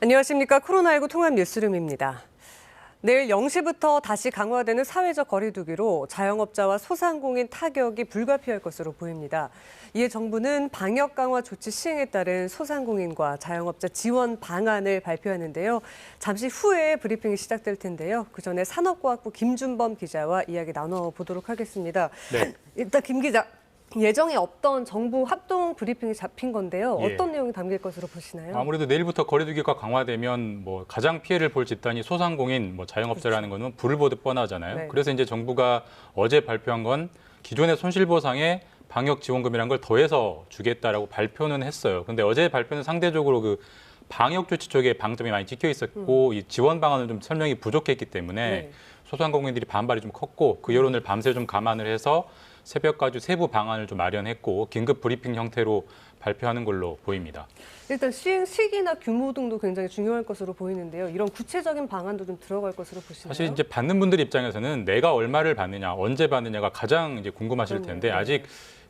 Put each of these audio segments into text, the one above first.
안녕하십니까. 코로나19 통합 뉴스룸입니다. 내일 0시부터 다시 강화되는 사회적 거리 두기로 자영업자와 소상공인 타격이 불가피할 것으로 보입니다. 이에 정부는 방역 강화 조치 시행에 따른 소상공인과 자영업자 지원 방안을 발표하는데요. 잠시 후에 브리핑이 시작될 텐데요. 그 전에 산업과학부 김준범 기자와 이야기 나눠보도록 하겠습니다. 네. 일단 김 기자. 예정에 없던 정부 합동 브리핑이 잡힌 건데요. 어떤 내용이 담길 것으로 보시나요? 아무래도 내일부터 거리두기가 강화되면 가장 피해를 볼 집단이 소상공인, 자영업자라는 거는 불을 보듯 뻔하잖아요. 네. 그래서 이제 정부가 어제 발표한 건 기존의 손실보상에 방역 지원금이라는 걸 더해서 주겠다라고 발표는 했어요. 근데 어제 발표는 상대적으로 그 방역 조치 쪽에 방점이 많이 찍혀 있었고 이 지원 방안은 좀 설명이 부족했기 때문에 네. 소상공인들이 반발이 좀 컸고 그 여론을 밤새 좀 감안을 해서 새벽까지 세부 방안을 좀 마련했고 긴급 브리핑 형태로 발표하는 걸로 보입니다. 일단 시행 시기나 규모 등도 굉장히 중요할 것으로 보이는데요. 이런 구체적인 방안도 좀 들어갈 것으로 보시나요? 사실 이제 받는 분들 입장에서는 내가 얼마를 받느냐, 언제 받느냐가 가장 이제 궁금하실 텐데 아직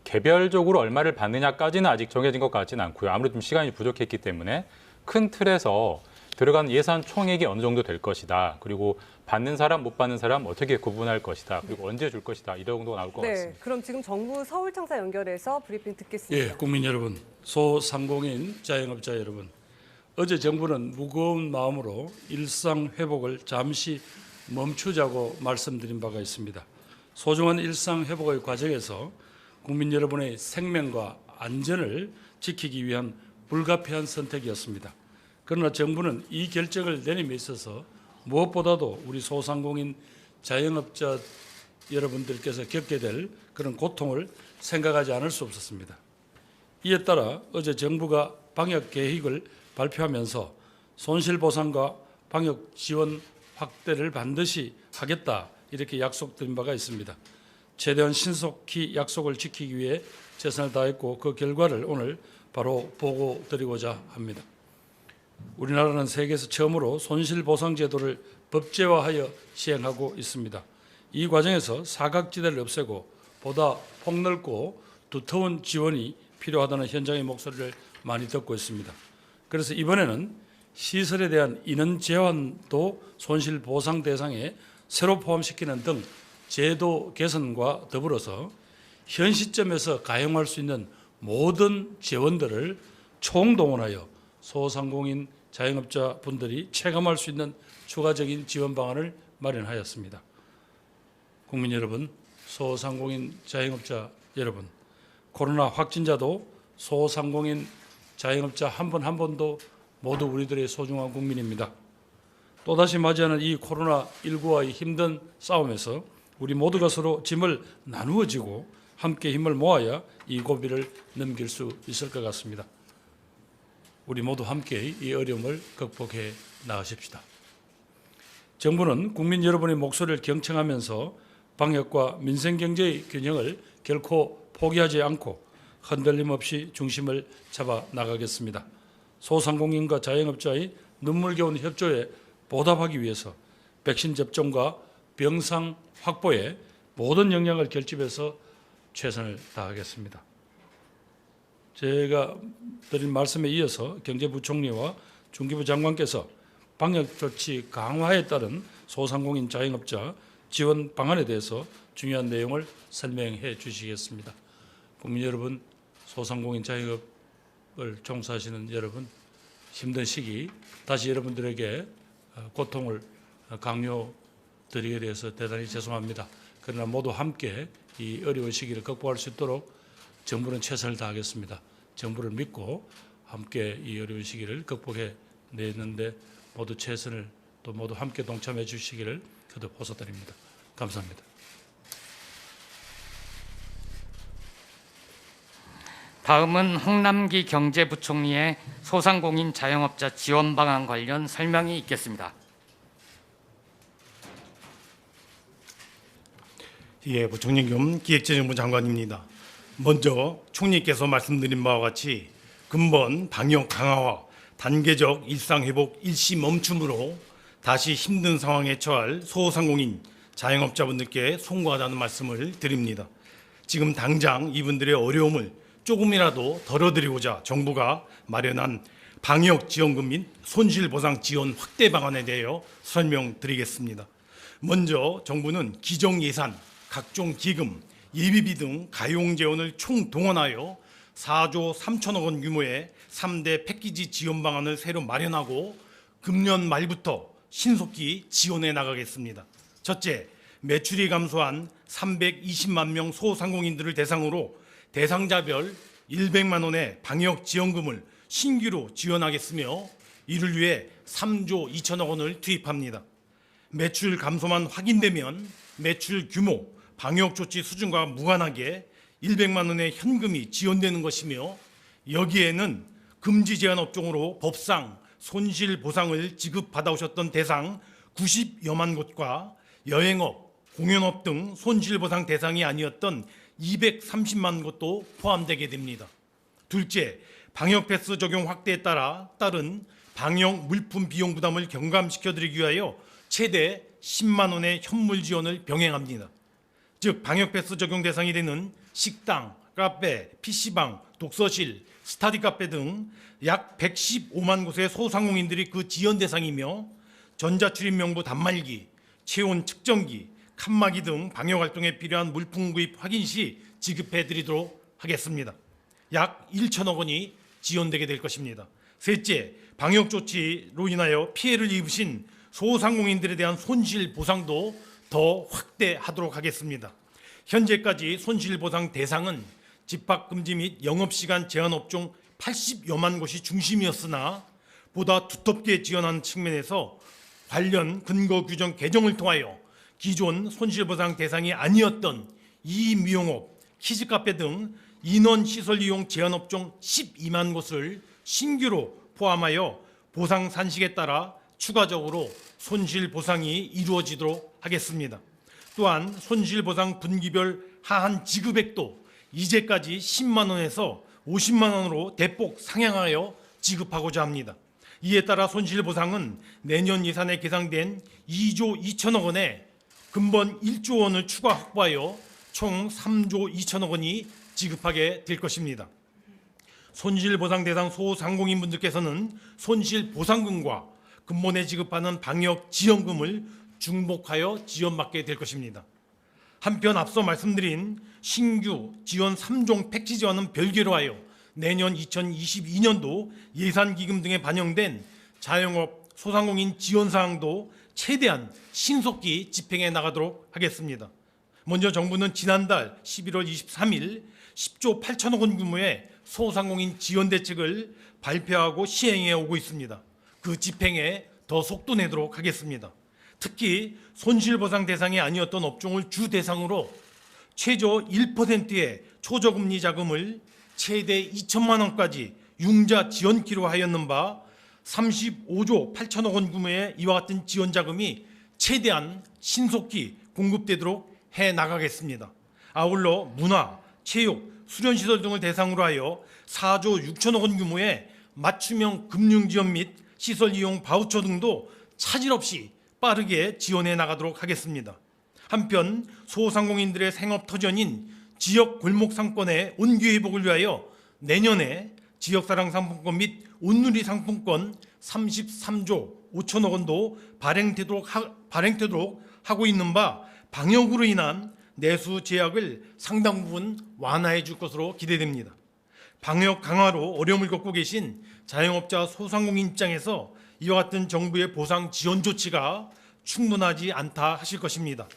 개별적으로 얼마를 받느냐까지는 아직 정해진 것 같지는 않고요. 아무래도 좀 시간이 부족했기 때문에 큰 틀에서 들어가는 예산 총액이 어느 정도 될 것이다. 그리고 받는 사람, 못 받는 사람 어떻게 구분할 것이다. 그리고 언제 줄 것이다. 이 정도가 나올 것 같습니다. 그럼 지금 정부 서울청사 연결해서 브리핑 듣겠습니다. 예, 국민 여러분, 소상공인 자영업자 여러분. 어제 정부는 무거운 마음으로 일상 회복을 잠시 멈추자고 말씀드린 바가 있습니다. 소중한 일상 회복의 과정에서 국민 여러분의 생명과 안전을 지키기 위한 불가피한 선택이었습니다. 그러나 정부는 이 결정을 내림에 있어서 무엇보다도 우리 소상공인 자영업자 여러분들께서 겪게 될 그런 고통을 생각하지 않을 수 없었습니다. 이에 따라 어제 정부가 방역 계획을 발표하면서 손실보상과 방역 지원 확대를 반드시 하겠다 이렇게 약속드린 바가 있습니다. 최대한 신속히 약속을 지키기 위해 최선을 다했고 그 결과를 오늘 바로 보고 드리고자 합니다. 우리나라는 세계에서 처음으로 손실보상제도를 법제화하여 시행하고 있습니다. 이 과정에서 사각지대를 없애고 보다 폭넓고 두터운 지원이 필요하다는 현장의 목소리를 많이 듣고 있습니다. 그래서 이번에는 시설에 대한 인원 제한도 손실보상 대상에 새로 포함시키는 등 제도 개선과 더불어서 현 시점에서 가용할 수 있는 모든 재원들을 총동원하여 소상공인 자영업자 분들이 체감할 수 있는 추가적인 지원 방안을 마련하였습니다. 국민 여러분, 소상공인 자영업자 여러분, 코로나 확진자도 소상공인 자영업자 한 분 한 분도 모두 우리들의 소중한 국민입니다. 또다시 맞이하는 이 코로나19와의 힘든 싸움에서 우리 모두가 서로 짐을 나누어지고 함께 힘을 모아야 이 고비를 넘길 수 있을 것 같습니다. 우리 모두 함께 이 어려움을 극복해 나가십시다. 정부는 국민 여러분의 목소리를 경청하면서 방역과 민생경제의 균형을 결코 포기하지 않고 흔들림 없이 중심을 잡아 나가겠습니다. 소상공인과 자영업자의 눈물겨운 협조에 보답하기 위해서 백신 접종과 병상 확보에 모든 역량을 결집해서 최선을 다하겠습니다. 제가 드린 말씀에 이어서 경제부총리와 중기부 장관께서 방역조치 강화에 따른 소상공인 자영업자 지원 방안에 대해서 중요한 내용을 설명해 주시겠습니다. 국민 여러분, 소상공인 자영업을 종사하시는 여러분, 힘든 시기 다시 여러분들에게 고통을 강요드리게 돼서 대단히 죄송합니다. 그러나 모두 함께 이 어려운 시기를 극복할 수 있도록 정부는 최선을 다하겠습니다. 정부를 믿고 함께 이 어려운 시기를 극복해 내는데 모두 최선을 또 모두 함께 동참해 주시기를 거듭 호소드립니다. 감사합니다. 다음은 홍남기 경제부총리의 소상공인 자영업자 지원 방안 관련 설명이 있겠습니다. 예, 부총리 겸 기획재정부 장관입니다. 먼저 총리께서 말씀드린 바와 같이 근본 방역 강화와 단계적 일상회복 일시 멈춤으로 다시 힘든 상황에 처할 소상공인 자영업자분들께 송구하다는 말씀을 드립니다. 지금 당장 이분들의 어려움을 조금이라도 덜어드리고자 정부가 마련한 방역지원금 및 손실보상 지원 확대 방안에 대하여 설명드리겠습니다. 먼저 정부는 기정예산, 각종 기금, 예비비 등 가용재원을 총동원하여 4조 3천억 원 규모의 3대 패키지 지원 방안을 새로 마련하고 금년 말부터 신속히 지원해 나가겠습니다. 첫째, 매출이 감소한 320만 명 소상공인들을 대상으로 대상자별 100만 원의 방역지원금을 신규로 지원하겠으며 이를 위해 3조 2천억 원을 투입합니다. 매출 감소만 확인되면 매출 규모, 방역조치 수준과 무관하게 100만 원의 현금이 지원되는 것이며 여기에는 금지 제한 업종으로 법상 손실보상을 지급받아오셨던 대상 90여만 곳과 여행업, 공연업 등 손실보상 대상이 아니었던 230만 곳도 포함되게 됩니다. 둘째, 방역패스 적용 확대에 따른 방역 물품 비용 부담을 경감시켜드리기 위하여 최대 10만 원의 현물 지원을 병행합니다. 즉 방역패스 적용 대상이 되는 식당, 카페, PC방, 독서실, 스터디 카페 등 약 115만 곳의 소상공인들이 그 지원 대상이며 전자출입명부 단말기, 체온 측정기, 칸막이 등 방역활동에 필요한 물품 구입 확인 시 지급해드리도록 하겠습니다. 약 1천억 원이 지원되게 될 것입니다. 셋째, 방역조치로 인하여 피해를 입으신 소상공인들에 대한 손실 보상도 더 확대하도록 하겠습니다. 현재까지 손실 보상 대상은 집합금지 및 영업시간 제한 업종 80여만 곳이 중심이었으나 보다 두텁게 지원하는 측면에서 관련 근거 규정 개정을 통하여 기존 손실보상 대상이 아니었던 이미용업, 키즈카페 등 인원시설 이용 제한 업종 12만 곳을 신규로 포함하여 보상 산식에 따라 추가적으로 손실보상이 이루어지도록 하겠습니다. 또한 손실보상 분기별 하한 지급액도 이제까지 10만 원에서 50만 원으로 대폭 상향하여 지급하고자 합니다. 이에 따라 손실보상은 내년 예산에 계상된 2조 2천억 원에 근본 1조 원을 추가 확보하여 총 3조 2천억 원이 지급하게 될 것입니다. 손실보상 대상 소상공인분들께서는 손실보상금과 근본에 지급하는 방역지원금을 중복하여 지원받게 될 것입니다. 한편 앞서 말씀드린 신규 지원 3종 패키지와는 별개로 하여 내년 2022년도 예산기금 등에 반영된 자영업 소상공인 지원사항도 최대한 신속히 집행해 나가도록 하겠습니다. 먼저 정부는 지난달 11월 23일 10조 8천억 원 규모의 소상공인 지원 대책을 발표하고 시행해 오고 있습니다. 그 집행에 더 속도 내도록 하겠습니다. 특히 손실보상 대상이 아니었던 업종을 주 대상으로 최저 1%의 초저금리 자금을 최대 2천만 원까지 융자 지원키로 하였는 바 35조 8천억 원 규모의 이와 같은 지원 자금이 최대한 신속히 공급되도록 해 나가겠습니다. 아울러 문화, 체육, 수련시설 등을 대상으로 하여 4조 6천억 원 규모의 맞춤형 금융지원 및 시설 이용 바우처 등도 차질 없이 빠르게 지원해 나가도록 하겠습니다. 한편 소상공인들의 생업터전인 지역 골목 상권의 온기 회복을 위하여 내년에 지역사랑 상품권 및 온누리 상품권 33조 5천억 원도 발행되도록 하고 있는 바 방역으로 인한 내수 제약을 상당 부분 완화해 줄 것으로 기대됩니다. 방역 강화로 어려움을 겪고 계신 자영업자 소상공인 입장에서 이와 같은 정부의 보상 지원 조치가 충분하지 않다 하실 것입니다.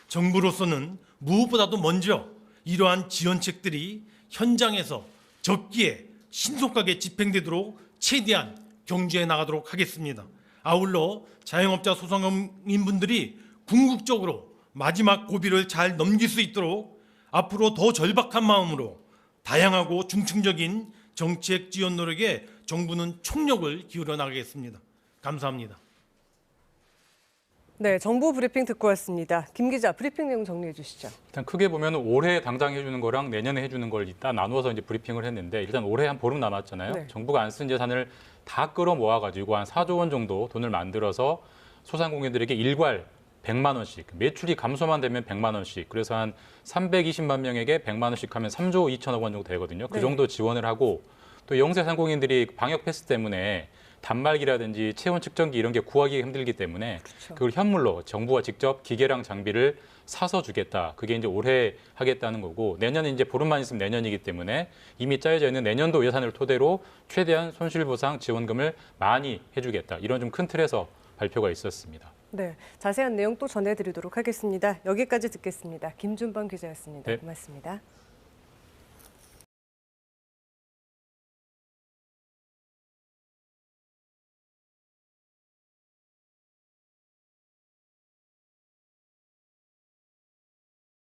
정부로서는 무엇보다도 먼저 이러한 지원책들이 현장에서 적기에 신속하게 집행되도록 최대한 경주해 나가도록 하겠습니다. 아울러 자영업자 소상공인분들이 궁극적으로 마지막 고비를 잘 넘길 수 있도록 앞으로 더 절박한 마음으로 다양하고 중층적인 정책 지원 노력에 정부는 총력을 기울여 나가겠습니다. 감사합니다. 네, 정부 브리핑 듣고 왔습니다. 김 기자, 브리핑 내용 정리해 주시죠. 일단 크게 보면 올해 당장 해주는 거랑 내년에 해주는 걸 이따 나누어서 이제 브리핑을 했는데 일단 올해 한 보름 남았잖아요. 네. 정부가 안 쓴 예산을 다 끌어모아가지고 한 4조 원 정도 돈을 만들어서 소상공인들에게 일괄 100만 원씩, 매출이 감소만 되면 100만 원씩, 그래서 한 320만 명에게 100만 원씩 하면 3조 2천억 원 정도 되거든요. 그 네. 정도 지원을 하고 또 영세 상공인들이 방역 패스 때문에 단말기라든지 체온 측정기 이런 게 구하기 힘들기 때문에 그걸 현물로 정부가 직접 기계랑 장비를 사서 주겠다. 그게 이제 올해 하겠다는 거고 내년에 이제 보름만 있으면 내년이기 때문에 이미 짜여져 있는 내년도 예산을 토대로 최대한 손실보상 지원금을 많이 해주겠다. 이런 좀 큰 틀에서 발표가 있었습니다. 네, 자세한 내용 또 전해드리도록 하겠습니다. 여기까지 듣겠습니다. 김준범 기자였습니다. 네. 고맙습니다.